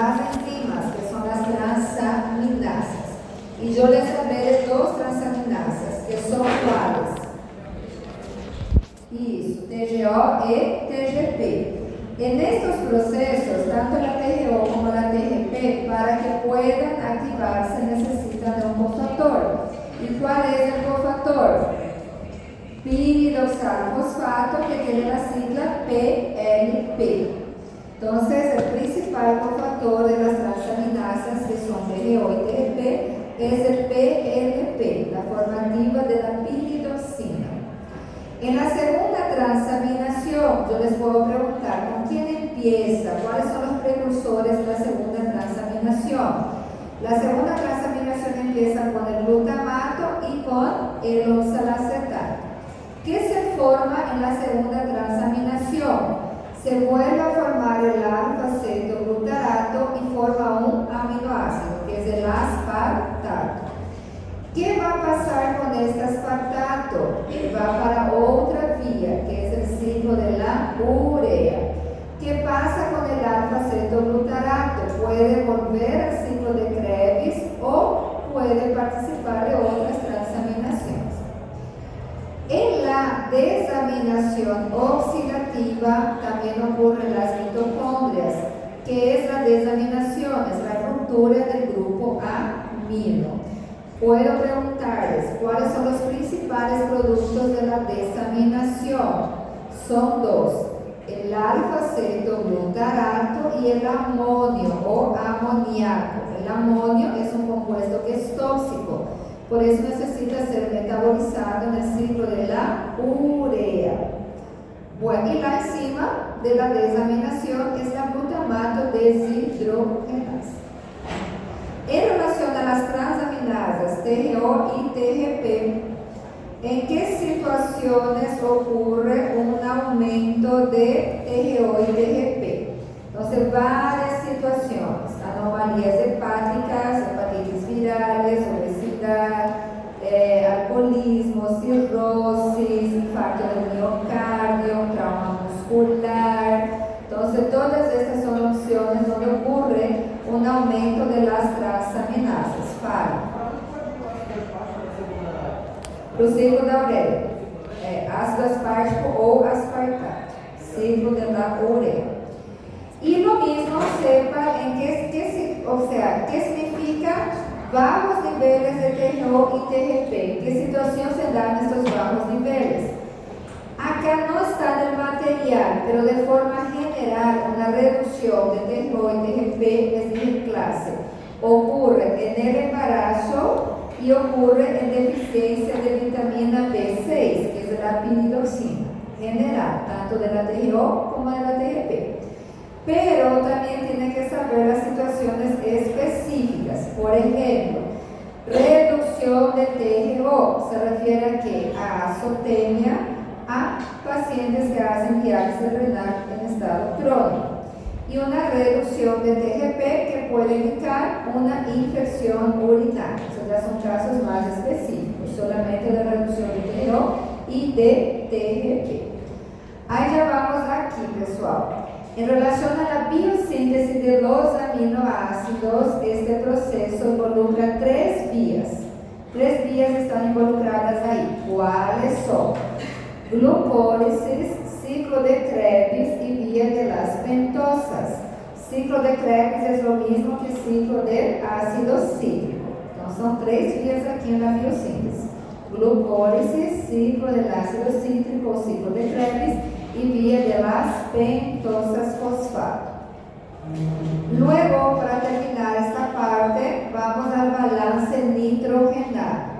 las enzimas, que son las transaminasas. Y yo les hablé de dos transaminasas, que son cuáles. Isso, TGO e TGP. En estos procesos, tanto la TGO como la TGP, para que puedan activarse, necesitan de un cofactor. ¿Y cuál es el cofactor? Piridoxalfosfato, que tiene la sigla PLP. Entonces, el principal cofactor de las transaminasas, que son TGO y TGP, es el PLP, la formativa de la piridoxina. En la segunda transaminación, yo les puedo preguntar, ¿con quién empieza? ¿Cuáles son los precursores de la segunda transaminación? La segunda transaminación empieza con el glutamato y con el oxalacetato. ¿Qué se forma en la segunda transaminación? Se vuelve a formar el alfa-cetoglutarato y forma un aminoácido, que es el aspartato. ¿Qué va a pasar con este aspartato? Va para otra vía, que es el ciclo de la urea. ¿Qué pasa con el alfa-cetoglutarato? Puede volver al ciclo de Krebs o puede participar de otras transaminaciones. En la desaminación oxidativa también ocurren las mitocondrias, que es la desaminación, es la ruptura del grupo amino. Puedo preguntarles, ¿cuáles son los principales productos de la desaminación? Son dos, el alfa-cetoglutarato y el amonio o amoníaco. El amonio es un compuesto que es tóxico, por eso necesita ser metabolizado en el ciclo de la urea. Bueno, y la enzima de la desaminación es la glutamato deshidrogenasa. En relación a las transaminasas TGO y TGP, ¿en qué situaciones ocurre un aumento de TGO y TGP? Entonces, varias situaciones: anomalías hepáticas, hepatitis virales, obesidad, alcoholismo, cirrosis, infarto del miocardio, trauma muscular. Entonces, todas estas son opciones donde ocurre un aumento de las transaminasas. Fala. Para o ciclo da ureia, ácido aspartico ou aspartato, ciclo de la urea. Y lo mismo sepa en qué significa bajos niveles de TGO y TGP, qué situación se dan estos bajos niveles. Acá no está en el material, pero de forma general una reducción de TGO y TGP es de clase. Ocurre en el embarazo y ocurre en deficiencia de vitamina B6, que es la piridoxina, general, tanto de la TGO como de la TGP. Pero también tiene que saber las situaciones específicas. Por ejemplo, reducción de TGO se refiere a que a azotemia, a pacientes que hacen diálisis renal en estado crónico, y una reducción de TGP que puede indicar una infección urinaria. Esos ya son casos más específicos, solamente de reducción de TGO y de TGP. Ahí ya vamos aquí, pessoal. En relación a la biosíntesis de los aminoácidos, este proceso involucra tres vías. Tres vías están involucradas ahí. ¿Cuáles son? Glucólisis, ciclo de Krebs y vía de las pentosas. Ciclo de Krebs es lo mismo que ciclo de ácido cítrico. Entonces son tres vías aquí en la biosíntesis. Glucólisis, ciclo del ácido cítrico, ciclo de Krebs y vía de las pentosas fosfato. Luego, para terminar esta parte, vamos al balance nitrogenado.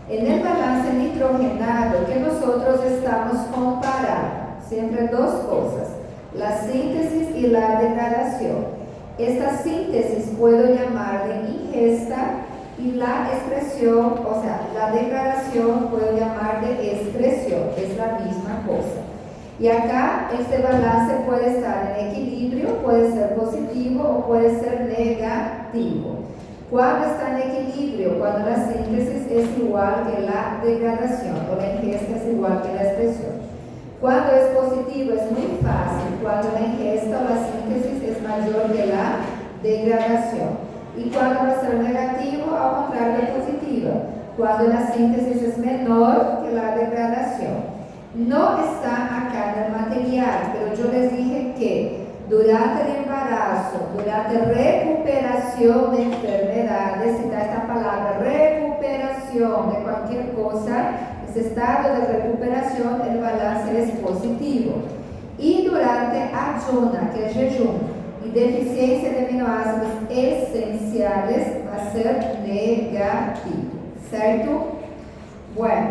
En el balance nitrogenado, que nosotros estamos comparando, siempre dos cosas: la síntesis y la degradación. Esta síntesis puedo llamar de ingesta y la excreción, o sea, la degradación puedo llamar de excreción, es la misma cosa. Y acá este balance puede estar en equilibrio, puede ser positivo o puede ser negativo. Cuando está en equilibrio, cuando la síntesis es igual que la degradación o la ingesta es igual que la excreción. Cuando es positivo es muy fácil, cuando la ingesta o la síntesis es mayor que la degradación. Y cuando va a ser negativo, al contrario de positiva. Cuando la síntesis es menor que la degradación. No está acá en el material, pero yo les dije que durante el embarazo, durante recuperación de enfermedades, está esta palabra, recuperación de cualquier cosa, ese estado de recuperación, el balance es positivo. Y durante ayuna, que es jejum, y deficiencia de aminoácidos esenciales, va a ser negativo, ¿cierto? Bueno,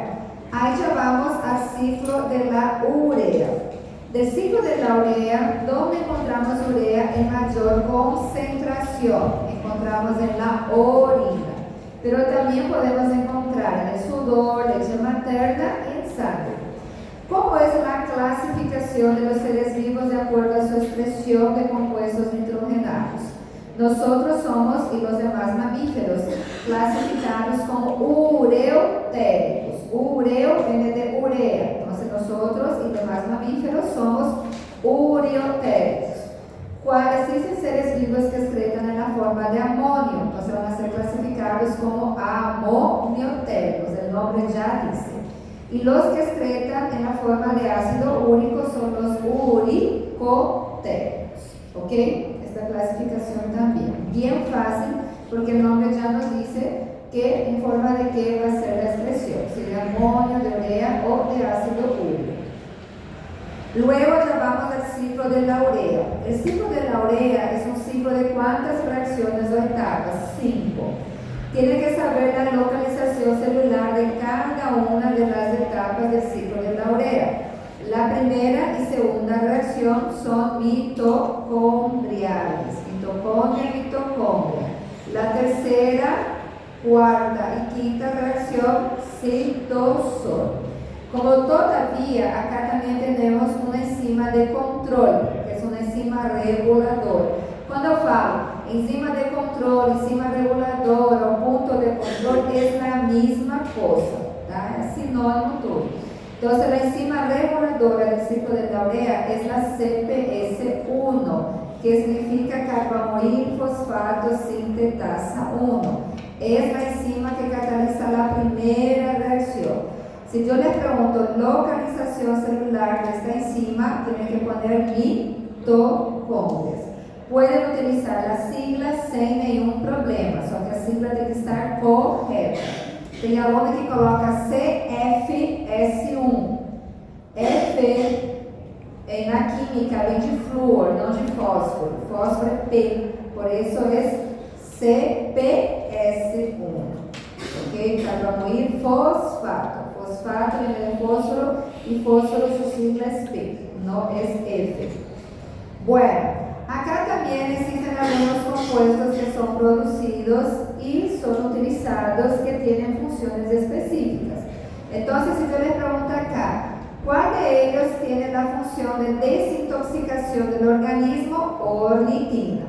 ahí ya vamos al ciclo de la urea. Del ciclo de la urea, ¿dónde encontramos urea en mayor concentración? Encontramos en la orina, pero también podemos encontrar en el sudor, leche materna y en sangre. ¿Cómo es la clasificación de los seres vivos de acuerdo a su expresión de compuestos nitrogenados? Nosotros somos, y los demás mamíferos, clasificados como ureotéricos. Ureo viene de urea. Entonces nosotros y demás mamíferos somos ureotéricos. Existen seres vivos que excretan en la forma de amonio. Entonces van a ser clasificados como amoniotéricos. El nombre ya dice. Y los que excretan en la forma de ácido úrico son los uricotéricos. ¿Ok? Esta clasificación también. Bien fácil, porque el nombre ya nos dice que en forma de qué va a ser la expresión, si de amonio, de urea o de ácido úrico. Luego ya vamos al ciclo de la urea. El ciclo de la urea es un ciclo de ¿cuántas fracciones o etapas? 5. Tiene que saber la localización celular de cada una de las etapas del ciclo de la urea. La primera y segunda reacción son mitocondriales. Mitocondria, mitocondria. La tercera, cuarta y quinta reacción, citosol. Como todavía acá también tenemos una enzima de control, que es una enzima regulador. Cuando falo enzima de control, enzima reguladora o punto de control, es la misma cosa, ¿tá? Es sinónimo todo. Entonces la enzima reguladora del ciclo de la urea es la CPS1, que significa carbamoil fosfato sintetasa 1. Es la enzima que cataliza la primera reacción. Si yo les pregunto localización celular de esta enzima, tienen que poner mitocondrias. Pueden utilizar las siglas sin ningún problema, só que a sigla tem que estar correta. Tem aluno que coloca CFS1. F na química vem de flúor, não de fósforo. Fósforo é P, por isso é CPS1. Ok? Carbamoil fosfato. Fosfato viene de fósforo y fósforo su sigla es P, no es F. Bueno, acá también existen algunos compuestos que son producidos y son utilizados que tienen funciones específicas. Entonces, si yo les pregunto acá, ¿cuál de ellos tiene la función de desintoxicación del organismo? Ornitina.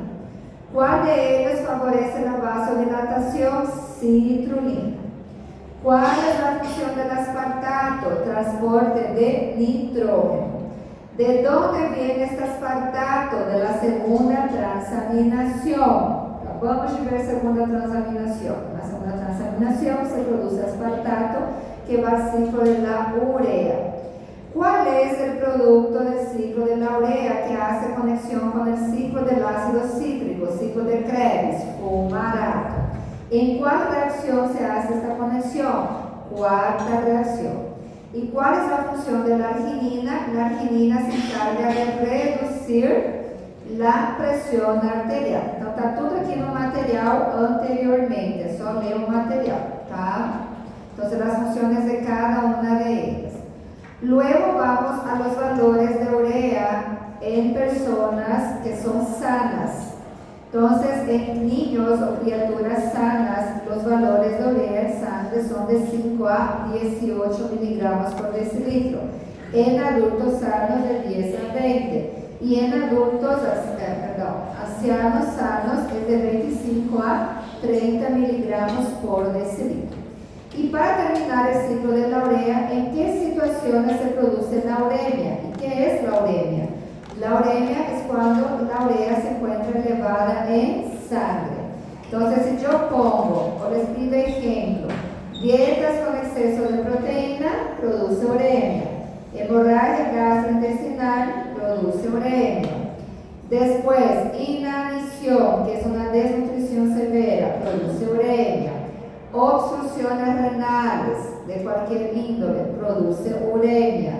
¿Cuál de ellos favorece la vasodilatación? Citrulina. ¿Cuál es la función del aspartato? Transporte de nitrógeno. ¿De dónde viene este aspartato? De la segunda transaminación. Acabamos de ver segunda transaminación. En la segunda transaminación se produce aspartato que va al ciclo de la urea. ¿Cuál es el producto del ciclo de la urea que hace conexión con el ciclo del ácido cítrico, ciclo de Krebs? Fumarato. ¿En cuál reacción se hace esta conexión? Cuarta reacción. ¿Y cuál es la función de la arginina? La arginina se encarga de reducir la presión arterial. Então, está tudo aqui no material anteriormente, é só ler o material, tá? Entonces, las funciones de cada una de ellas. Luego vamos a los valores de urea en personas que son sanas. Entonces, en niños o criaturas sanas, los valores de urea en sangre son de 5 a 18 miligramos por decilitro. En adultos sanos de 10 a 20. Y en adultos, ancianos sanos es de 25 a 30 miligramos por decilitro. Y para terminar el ciclo de la urea, ¿en qué situaciones se produce la uremia? ¿Y qué es la uremia? La uremia es cuando la urea se encuentra elevada en sangre. Entonces, si yo pongo, o les pido ejemplo, dietas con exceso de proteína, produce uremia. Hemorragia gastrointestinal, produce uremia. Después, inanición, que es una desnutrición severa, produce uremia. Obstrucciones renales de cualquier índole, produce uremia.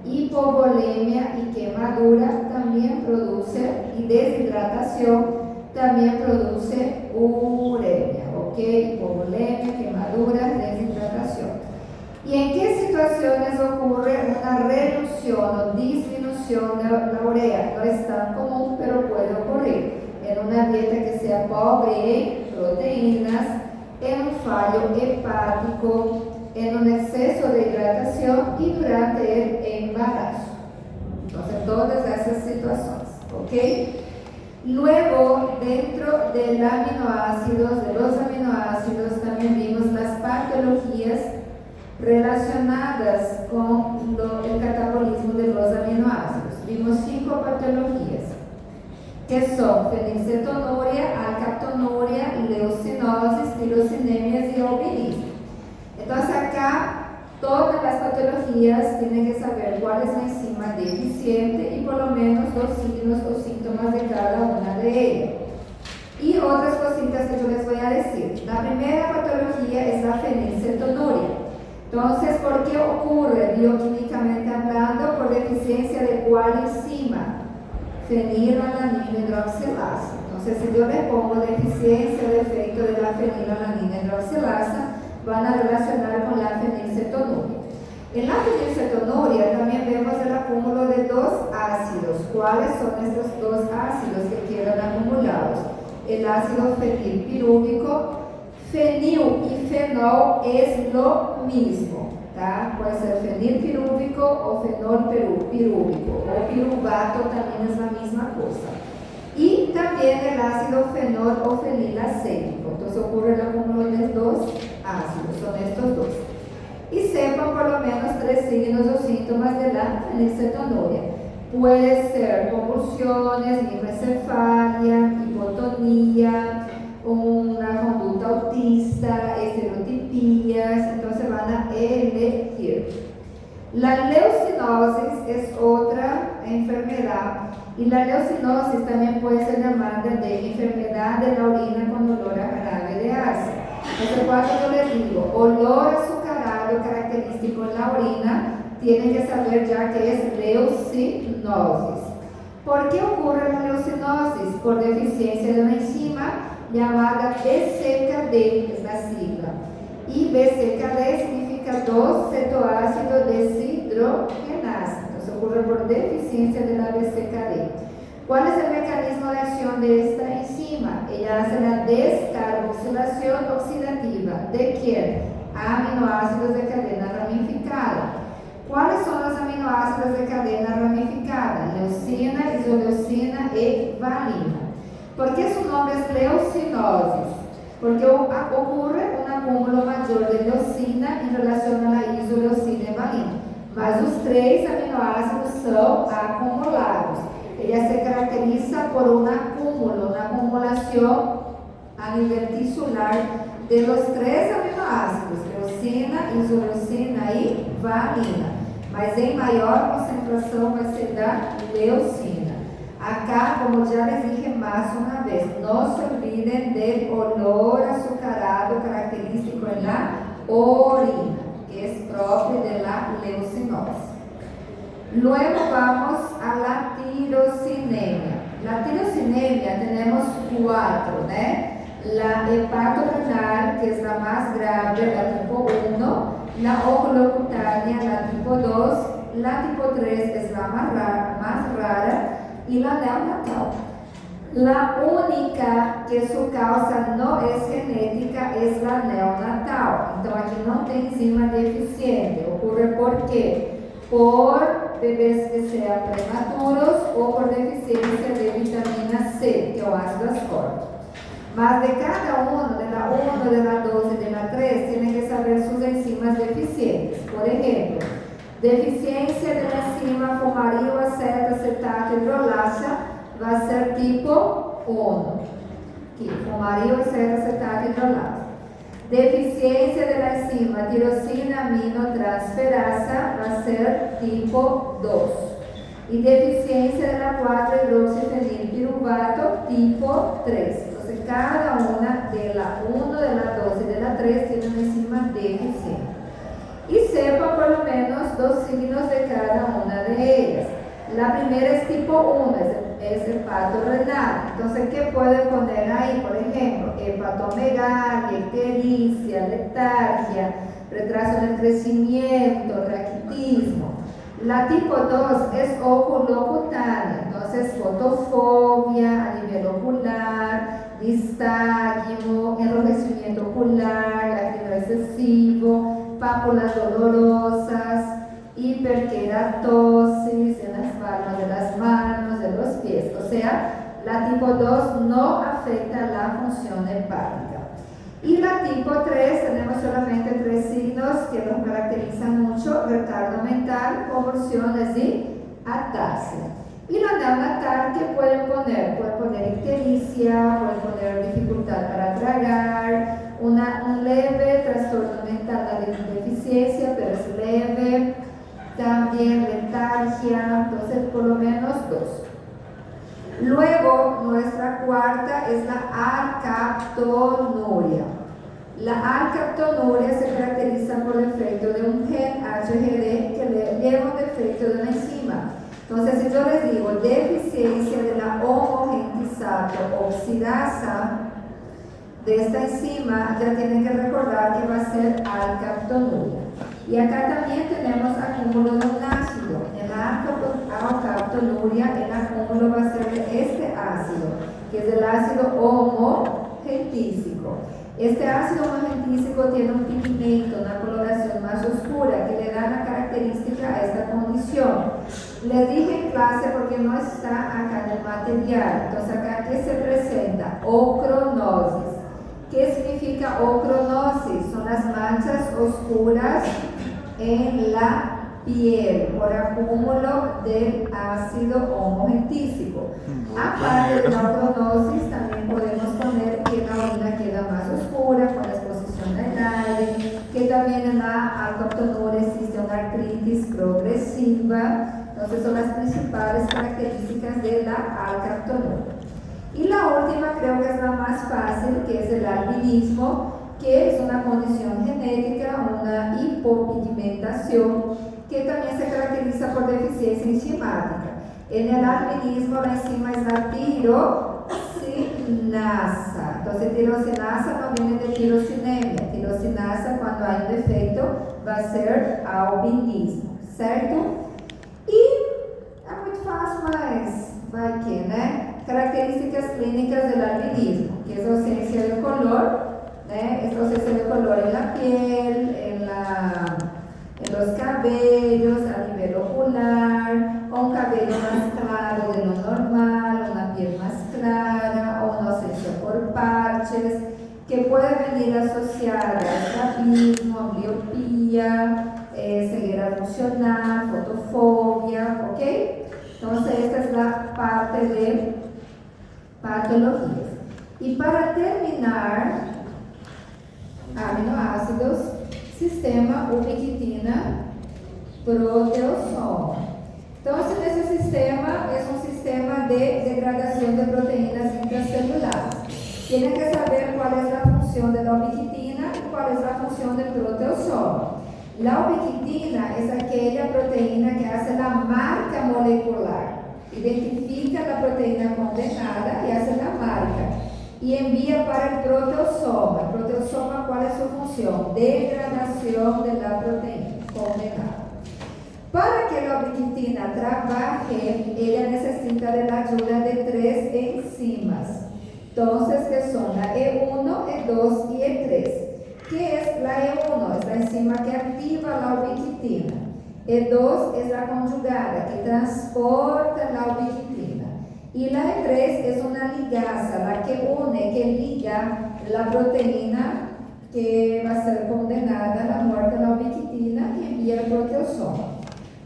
Hipovolemia y quemadura también produce, y deshidratación también produce uremia, ¿ok? Hipovolemia, quemadura, deshidratación. ¿Y en qué situaciones ocurre una reducción o disminución de la urea? No es tan común, pero puede ocurrir en una dieta que sea pobre en proteínas, en un fallo hepático, en un exceso de hidratación y durante el embarazo. Entonces, todas esas situaciones, ¿ok? Luego, dentro de los aminoácidos, también vimos las patologías relacionadas con el catabolismo de los aminoácidos. Vimos 5 patologías, que son fenilcetonuria, alkaptonuria, leucinosis, tirosinemias y albinismo. Entonces acá, todas las patologías tienen que saber cuál es la enzima deficiente y por lo menos los signos o síntomas de cada una de ellas. Y otras cositas que yo les voy a decir. La primera patología es la fenilcetonuria. Entonces, ¿por qué ocurre bioquímicamente hablando? Por deficiencia de cuál enzima? Fenilalanina hidroxilasa. Entonces, si yo le pongo deficiencia o defecto de la fenilalanina hidroxilasa, van a relacionar con la fenilcetonuria. En la fenilcetonuria también vemos el acúmulo de 2 ácidos. ¿Cuáles son estos 2 ácidos que quedan acumulados? El ácido fenilpirúvico. Fenil y fenol es lo mismo, ¿tá? Puede ser fenilpirúvico o fenol pirúvico, o piruvato también es la misma cosa. Y también el ácido fenol o fenilacético. Entonces ocurre el acúmulo de 2 ácidos, son estos 2. Y sepan por lo menos 3 signos o síntomas de la fenilcetonuria. Puede ser convulsiones, microcefalia, hipotonía, una conducta autista, estereotipías, entonces van a elegir. La leucinosis es otra enfermedad y la leucinosis también puede ser llamada de enfermedad de la orina con olor a jarabe de arce. Entonces cuando yo les digo olor azucarado característico en la orina, tienen que saber ya que es leucinosis. ¿Por qué ocurre la leucinosis? Por deficiencia de una enzima llamada BCKD, es la sigla. Y BCKD significa 2-cetoácido deshidrogenasa. Entonces ocurre por deficiencia de la BCKD. ¿Cuál es el mecanismo de acción de esta enzima? Ella hace la descarboxilación oxidativa. ¿De quién? Aminoácidos de cadena ramificada. ¿Cuáles son los aminoácidos de cadena ramificada? Leucina, isoleucina y valina. ¿Por qué su nombre es leucinosis? Porque ocurre un acúmulo mayor de leucina en relación a la isoleucina y valina. Mas os 3 aminoácidos son acumulados. Ella se caracteriza por un acúmulo, una acumulación a nivel tisular de los 3 aminoácidos, leucina, isoleucina y valina. Mas em maior concentração vai ser da leucina. Acá, como ya les dije más una vez, no se olviden del olor azucarado característico en la orina, que es propio de la leucinosis. Luego vamos a la tirosinemia. La tirosinemia tenemos 4, ¿no? La hepatorenal, que es la más grave, la tipo 1, la oculocutánea, la tipo 2, la tipo 3 es la más rara y la neonatal. La única que su causa no es genética es la neonatal. Então aqui não tem enzima deficiente. Ocurre por quê? Por bebês que sean prematuros ou por deficiencia de vitamina C, que é o ácido ascórbico. Mas de cada uno, de la 1, de la 2 y de la 3, tienen que saber sus enzimas deficientes. Por ejemplo, deficiencia de la enzima fumaril acetato hidrolasa va a ser tipo 1. Aquí, amarillo es acetato hidrolado. Deficiencia de la enzima tirosina aminotransferasa va a ser tipo 2. Y deficiencia de la 4-hidroxifenilpiruvato tipo 3. Entonces, cada una de la 1, de la 2 y de la 3 tiene una enzima deficiente. Y sepa por lo menos 2 signos de cada una de ellas. La primera es tipo 1, es hepatorrenal. Entonces, ¿qué pueden poner ahí? Por ejemplo, hepatomegalia, ictericia, letargia, retraso en el crecimiento, raquitismo. La tipo 2 es oculocutánea, entonces fotofobia a nivel ocular, nistagmo, enrojecimiento ocular, lágrima excesivo, pápulas dolorosas, hiperkeratosis en las palmas de las manos, de los pies. O sea, la tipo 2 no afecta la función hepática. Y la tipo 3, tenemos solamente 3 signos que nos caracterizan mucho: retardo mental, convulsiones y ataxia. Y la neonatal, ¿qué pueden poner? Pueden poner ictericia, pueden poner dificultad para tragar, un leve trastorno mental de deficiencia, pero es leve, también letargia, entonces por lo menos 2. Luego, nuestra cuarta es la alcaptonuria. La alcaptonuria se caracteriza por defecto de un gen HGD que lleva un defecto de una enzima. Entonces, si yo les digo deficiencia de la homogentizato oxidasa de esta enzima, ya tienen que recordar que va a ser alcaptonuria. Y acá también tenemos acúmulo de un ácido. En la alcaptonuria, el acúmulo va a ser de este ácido, que es el ácido homogentísico. Este ácido homogentísico tiene un pigmento, una coloración más oscura, que le da la característica a esta condición. Les dije en clase, porque no está acá en el material. Entonces, acá, ¿qué se presenta? Ocronosis. ¿Qué significa ocronosis? Son las manchas oscuras en la piel por acúmulo del ácido homogentísico. Aparte de la ocronosis, también podemos poner que la orina queda más oscura con la exposición al aire, que también en la alcaptonuria existe una artritis progresiva. Entonces, son las principales características de la alcaptonuria. Y la última creo que es la más fácil, que es el albinismo, que es una condición genética, una hipopigmentación, que también se caracteriza por deficiencia enzimática. En el albinismo la enzima es la tirosinasa. Entonces, tirosinasa no viene de tirosinemia. Tirosinasa, cuando hay un defecto, va a ser albinismo, certo? E é muito fácil, mas vai que, né? Características clínicas del albinismo, que es ausencia de color, es ausencia de color en la piel, en los cabellos, a nivel ocular, o un cabello más claro de lo normal, una piel más clara, o una ausencia por parches, que puede venir asociada a estrabismo, miopía, ceguera funcional, fotofobia, ¿ok? Entonces, esta es la parte de patologías. Y para terminar, aminoácidos, sistema ubiquitina, proteosoma. Entonces, ese sistema es un sistema de degradación de proteínas intracelulares. Tienen que saber cuál es la función de la ubiquitina y cuál es la función del proteosoma. La ubiquitina es aquella proteína que hace la marca molecular. Identifica la proteína condenada y hace la marca. Y envía para el proteosoma. El proteosoma, ¿cuál es su función? Degradación de la proteína condenada. Para que la ubiquitina trabaje, ella necesita de la ayuda de 3 enzimas. Entonces, que son la E1, E2 y E3. ¿Qué es la E1? Es la enzima que activa la ubiquitina. E2 es la conjugada que transporta la ubiquitina. Y la E3 es una ligasa, la que une, que liga la proteína que va a ser condenada a la muerte de la ubiquitina y envía el proteosoma.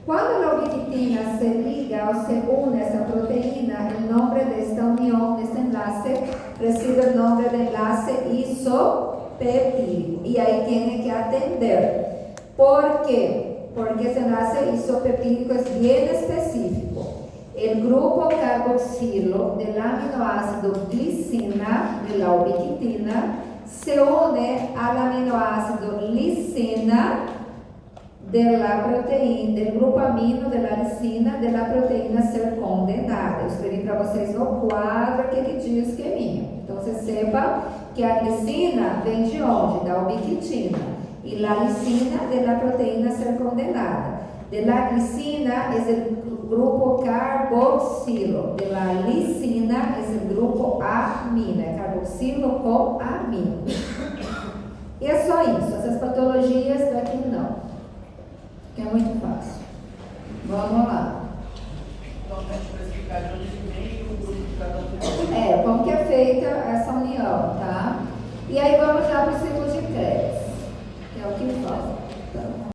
Cuando la ubiquitina se liga o se une a esa proteína, el nombre de esta unión, de este enlace, recibe o nome do enlace isopepídico. E aí tem que atender. ¿Por quê? Porque esse enlace isopepídico é bem específico. O grupo carboxilo do aminoácido glicina, de la ubiquitina, se une al aminoácido lisina de la proteína, del grupo amino de la lisina de la proteína ser condenada. Eu escrevi para vocês no quadro aquele dia o esqueminha. Então, você sepa que a glicina vem de onde? Da ubiquitina. E la lisina de la proteína ser condenada. De la glicina é o grupo carboxilo. De la lisina é o grupo amino. É carboxilo com amino. E é só isso. Essas patologias daqui não. Que é muito fácil. Vamos lá. Como que é feita essa união, tá? E aí vamos